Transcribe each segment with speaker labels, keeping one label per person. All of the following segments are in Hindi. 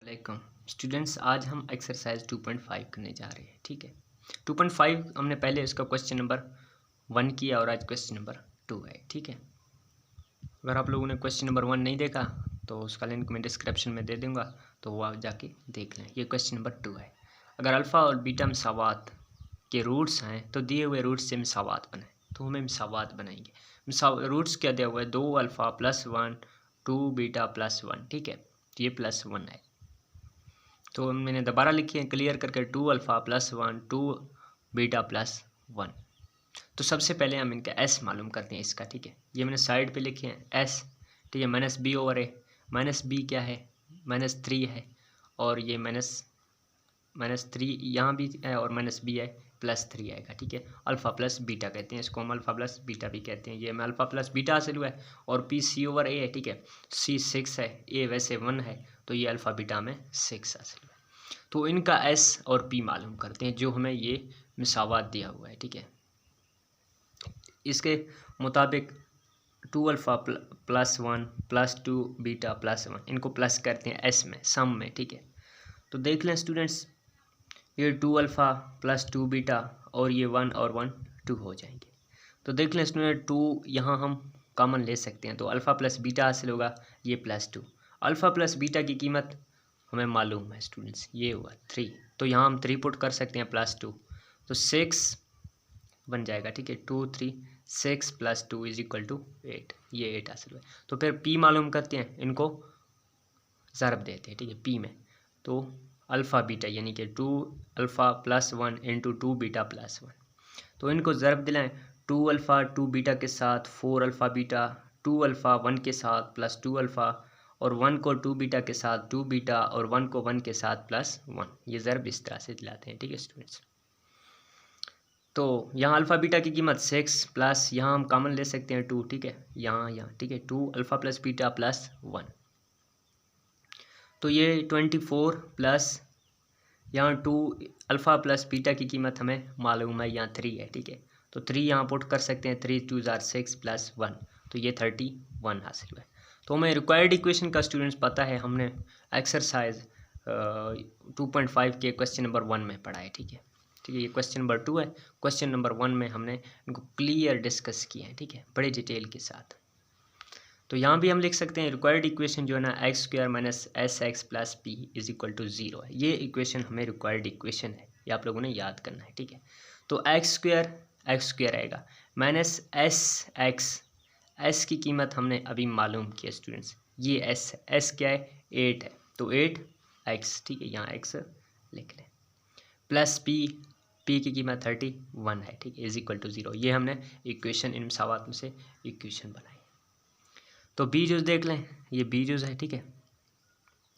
Speaker 1: वालेकुम स्टूडेंट्स, आज हम एक्सरसाइज 2.5 करने जा रहे हैं। ठीक है, 2.5 हमने पहले इसका क्वेश्चन नंबर 1 किया और आज क्वेश्चन नंबर 2 है। ठीक है, अगर आप लोगों ने क्वेश्चन नंबर 1 नहीं देखा तो उसका लिंक मैं डिस्क्रिप्शन में दे दूंगा, तो वो आप जाके देख लें। ये क्वेश्चन नंबर 2 है। अगर अल्फ़ा और बीटा मिसावात के रूट्स हैं तो दिए हुए रूट्स से मिसावात बनाएं, तो हमें मिसावात बनाएंगे। रूट्स क्या दिया हुआ है? 2 अल्फ़ा प्लस 1 2 बीटा प्लस 1। ठीक है, तो ये प्लस 1 है, तो मैंने दोबारा लिखी है क्लियर करके 2 अल्फ़ा प्लस 1 2 बीटा प्लस 1। तो सबसे पहले हम इनका एस मालूम करते हैं इसका। ठीक है, ये मैंने साइड पे लिखे हैं एस। ठीक है, minus B over A. Minus B क्या है? -3 है, और ये -3 यहाँ भी है और माइनस बी है, +3 आएगा। ठीक है, अल्फ़ा प्लस बीटा कहते हैं इसको, हम अल्फ़ा प्लस बीटा भी कहते हैं। ये हमें अल्फ़ा प्लस बीटा हासिल हुआ है और पी सी ओवर ए है। ठीक है, सी 6 है, ए वैसे 1 है, तो ये अल्फ़ा बीटा में 6 हासिल हुआ है। तो इनका एस और पी मालूम करते हैं जो हमें ये मिसावात दिया हुआ है। ठीक है, इसके मुताबिक 2 alpha plus 1 plus 2 beta plus 1, इनको प्लस करते हैं एस में, सम में। ठीक है, तो देख लें स्टूडेंट्स, ये 2 अल्फ़ा प्लस 2 बीटा और ये 1 और 1 2 हो जाएंगे। तो देख लें स्टूडेंट, 2 यहाँ हम कॉमन ले सकते हैं, तो अल्फ़ा प्लस बीटा हासिल होगा, ये +2। अल्फ़ा प्लस बीटा की कीमत हमें मालूम है स्टूडेंट्स, ये हुआ 3, तो यहाँ हम 3 पुट कर सकते हैं +2, तो 6 बन जाएगा। ठीक है, 2 3 6 + 2 = 8, ये 8 हासिल हुआ। तो फिर पी मालूम करते हैं, इनको ज़रब देते हैं। ठीक है, पी में तो अल्फ़ा बीटा यानी कि 2 alpha plus 1 into 2 beta plus 1, तो इनको ज़रब दिलाएं। 2 अल्फ़ा 2 बीटा के साथ 4 अल्फ़ा बीटा, 2 अल्फ़ा 1 के साथ प्लस 2 अल्फ़ा, और 1 को 2 बीटा के साथ 2 बीटा, और 1 को 1 के साथ +1। ये ज़रब इस तरह से दिलाते हैं। ठीक है स्टूडेंट्स, तो यहाँ अल्फ़ा बीटा की कीमत 6 प्लस यहाँ हम कॉमन ले सकते हैं 2। ठीक है, यहाँ ठीक है, 2 अल्फ़ा प्लस बीटा प्लस 1, तो ये 24 प्लस यहाँ 2 अल्फ़ा प्लस बीटा की कीमत हमें मालूम है, यहाँ 3 है। ठीक है, तो 3 यहाँ पुट कर सकते हैं, 3 2 6 प्लस 1, तो ये 31 हासिल हुआ है। तो हमें रिक्वायर्ड इक्वेशन का स्टूडेंट्स पता है, हमने एक्सरसाइज 2.5 के क्वेश्चन नंबर 1 में पढ़ा है। ठीक है, ये क्वेश्चन नंबर 2 है। क्वेश्चन नंबर 1 में हमने इनको क्लियर डिस्कस किया है। ठीक है, बड़े डिटेल के साथ। तो यहाँ भी हम लिख सकते हैं रिक्वायर्ड इक्वेशन जो है ना, x² - sx + p = 0 है। ये इक्वेशन हमें रिक्वायर्ड इक्वेशन है, ये आप लोगों ने याद करना है। ठीक है, तो x² आएगा -sx की कीमत हमने अभी मालूम किया स्टूडेंट्स, ये s क्या है? 8 है, तो 8x। ठीक है, यहाँ x लिख लें, प्लस p की कीमत 31 है। ठीक है, = 0। ये हमने इक्वेशन इन मसावात में से इक्वेशन बनाई। तो बी जूस देख लें, ये बी जूस है। ठीक है,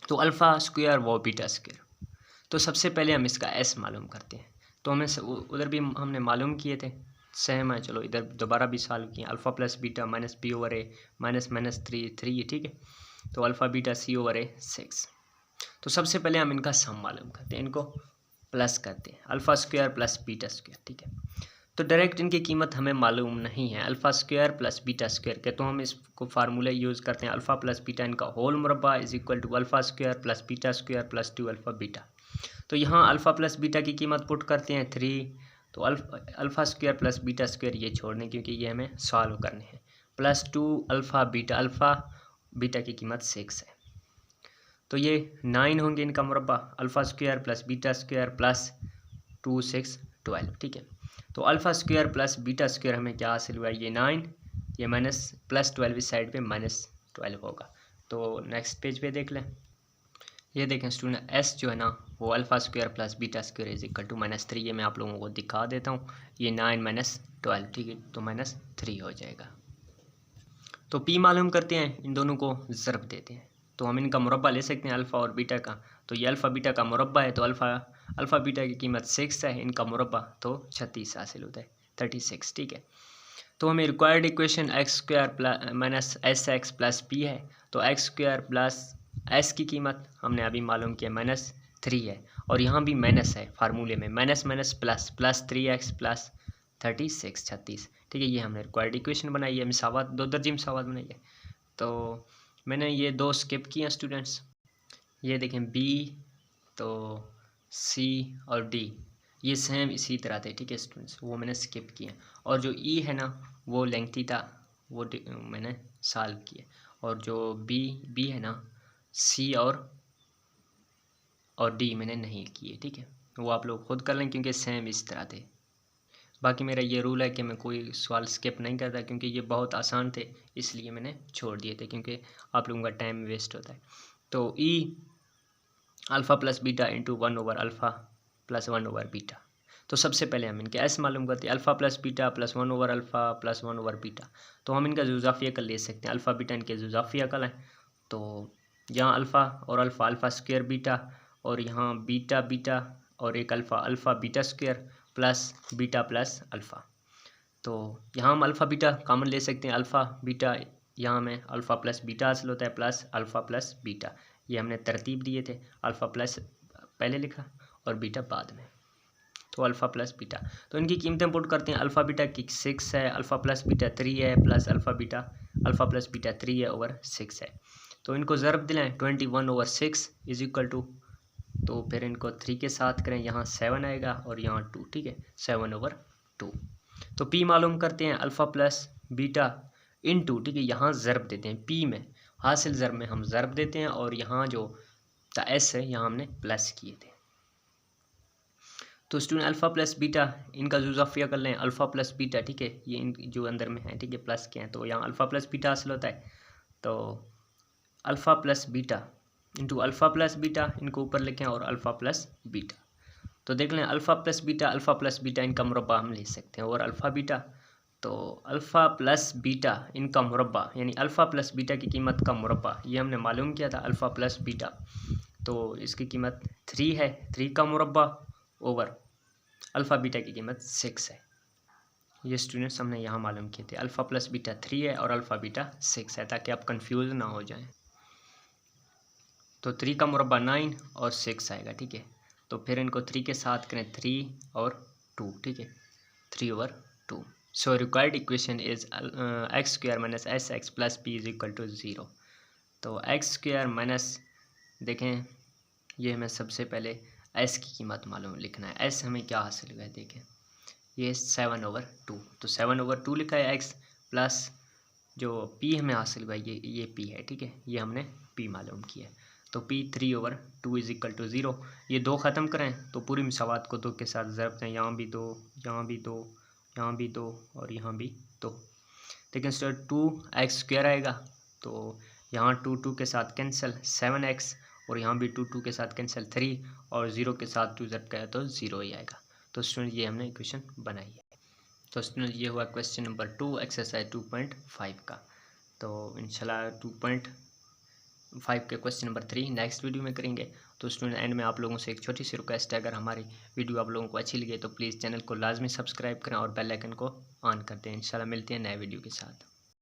Speaker 1: तो अल्फ़ा स्क्वायर व बीटा स्क्वायर, तो सबसे पहले हम इसका एस मालूम करते हैं। तो हमें उधर भी हमने मालूम किए थे, सेम है। चलो इधर दोबारा भी सॉल्व किए। Alpha plus beta minus B over A minus 3 ठीक है, तो alpha beta C over A 6। तो सबसे पहले हम इनका सम मालूम करते हैं, इनको प्लस करते हैं, alpha square plus beta square. ठीक है, तो डायरेक्ट इनकी कीमत हमें मालूम नहीं है, alpha square plus beta square के, तो हम इसको फार्मूला यूज़ करते हैं, अल्फ़ा प्लस बीटा इनका होल मुरब्बा = alpha square plus beta square plus 2 alpha beta. तो यहाँ अल्फ़ा प्लस बीटा की कीमत पुट करते हैं 3, तो alpha square plus beta square ये छोड़ने, क्योंकि ये हमें सॉल्व करने हैं, प्लस 2 अल्फ़ा बीटा की कीमत 6 है, तो ये 9 होंगे इनका मुरब्बा, alpha square plus beta square plus 2 6 12। ठीक है, तो alpha square plus beta square हमें क्या हासिल हुआ? ये 9, ये माइनस प्लस 12 इस साइड पे -12 होगा। तो नेक्स्ट पेज पे देख लें, ये देखें स्टूडेंट, एस जो है ना वो alpha square plus beta square = -3। ये मैं आप लोगों को दिखा देता हूँ, ये 9 - 12। ठीक है, तो -3 हो जाएगा। तो पी मालूम करते हैं, इन दोनों को ज़रब देते हैं, तो हम इनका मुरब्बा ले सकते हैं अल्फ़ा और बीटा का। तो ये अल्फ़ा बीटा का मुरब्बा है, तो अल्फ़ा बीटा की कीमत 6 है, इनका मुरब्बा तो 36 हासिल होता है, 36। ठीक है, तो हमें required equation x² - sx + p है, तो x² प्लस s की कीमत हमने अभी मालूम किया -3 है, और यहाँ भी माइनस है फार्मूले में, माइनस प्लस 3x प्लस 36। ठीक है, ये हमने रिक्वायर्ड इक्वेशन बनाई है, मिसावात 2 दर्जी मिसावात बनाई है। तो मैंने ये 2 स्किप किए हैं स्टूडेंट्स, ये देखें बी, तो सी और डी ये सेम इसी तरह थे, ठीक है स्टूडेंट्स, वो मैंने स्किप किए। और जो ई है ना वो लेंथी था, वो मैंने सॉल्व किए। और जो बी है ना, सी और डी मैंने नहीं किए, ठीक है, वो आप लोग खुद कर लें क्योंकि सेम इस तरह थे। बाकी मेरा ये रूल है कि मैं कोई सवाल स्किप नहीं करता क्योंकि ये बहुत आसान थे, इसलिए मैंने छोड़ दिए थे क्योंकि आप लोगों का टाइम वेस्ट होता है। तो ई alpha plus beta into one by alpha plus one by beta. तो सबसे पहले हम इनके एस मालूम करते हैं, alpha plus beta plus one by alpha plus one by beta. तो हम इनका जुज़ाफ़ी अकल ले सकते हैं, अल्फ़ा बीटा इनके जुज़ाफ़ी अकल है। तो यहाँ अल्फ़ा और अल्फ़ा, अल्फ़ा स्क्वायर बीटा, और यहाँ बीटा बीटा और एक alpha, alpha beta square plus beta plus alpha. तो यहाँ हम अल्फ़ा बीटा कॉमन ले सकते हैं, अल्फ़ा बीटा यहाँ में अल्फ़ा प्लस बीटा हासिल होता है प्लस अल्फ़ा प्लस बीटा। ये हमने तरतीब दिए थे, अल्फ़ा प्लस पहले लिखा और बीटा बाद में, तो अल्फ़ा प्लस बीटा। तो इनकी कीमतें पुट करते हैं, अल्फ़ा बीटा की 6 है, अल्फ़ा प्लस बीटा 3 है, प्लस अल्फ़ा प्लस बीटा 3 है ओवर 6 है। तो इनको ज़रब दिलाएँ 21/6 इज इक्वल टू, तो फिर इनको 3 के साथ करें, यहाँ 7 आएगा और यहाँ 2, ठीक है 7/2। तो पी मालूम करते हैं, अल्फ़ा प्लस बीटा इनटू, ठीक है यहाँ ज़रब देते हैं, पी में हासिल ज़रब में हम ज़रब देते हैं, और यहाँ जो एस है यहाँ हमने प्लस किए थे। तो स्टूडेंट अल्फ़ा प्लस बीटा इनका जुज़ाफ़िया कर लें, अल्फ़ा प्लस बीटा, ठीक है ये इन जो अंदर में है, ठीक है प्लस के हैं, तो यहाँ अल्फ़ा प्लस बीटा हासिल होता है। तो alpha plus beta into alpha plus beta, इनको ऊपर लिखें, और अल्फ़ा प्लस बीटा। तो देख लें अल्फ़ा प्लस बीटा इनका मुरब्बा हम ले सकते हैं, और अल्फ़ा बीटा, तो अल्फ़ा प्लस बीटा इनका मुरब्बा यानी अल्फ़ा प्लस बीटा की कीमत का मुरब्बा ये हमने मालूम किया था, अल्फ़ा प्लस बीटा, तो इसकी कीमत 3 है, 3 का मुरब्बा ओवर अल्फ़ा बीटा की कीमत 6 है। ये स्टूडेंट्स हमने यहाँ मालूम किए थे, अल्फ़ा प्लस बीटा 3 है और अल्फ़ा बीटा 6 है, ताकि आप कंफ्यूज ना हो जाएं। तो 3 का मुरब्बा 9 और 6 आएगा, ठीक है। तो फिर इनको 3 के साथ करें, 3 और 2, ठीक है 3/2। So required equation is x square minus s x plus p is equal to 0। तो एक्स स्क्वायर माइनस, देखें ये हमें सबसे पहले एस की कीमत मालूम लिखना है, एस हमें क्या हासिल हुआ है, देखें ये 7/2, तो 7/2 लिखा है एक्स, प्लस जो पी हमें हासिल हुआ है ये पी है, ठीक है ये हमने पी मालूम किया है। तो पी 3/2 इज इक्वल टू 0। ये 2 ख़त्म करें तो पूरी मिसावात को 2 के साथ ज़रब दें, यहाँ भी 2, यहाँ भी 2, यहाँ भी 2 और यहाँ भी 2। लेकिन सर 2x स्क्वायर आएगा, तो यहाँ 2 के साथ कैंसिल 7x, और यहाँ भी 2 के साथ कैंसिल 3, और 0 के साथ 2 ज़रब किया तो 0 ही आएगा। तो स्टूडेंट ये हमने इक्वेशन बनाई है। तो स्टूडेंट ये हुआ क्वेश्चन नंबर 2 एक्सरसाइज 2.5 का। तो इंशाल्लाह 2.5 के क्वेश्चन नंबर 3 नेक्स्ट वीडियो में करेंगे। तो स्टूडेंट एंड में आप लोगों से एक छोटी सी रिक्वेस्ट है, अगर हमारी वीडियो आप लोगों को अच्छी लगे तो प्लीज़ चैनल को लाजमी सब्सक्राइब करें और बेल आइकन को ऑन कर दें। इंशाल्लाह मिलते हैं नए वीडियो के साथ।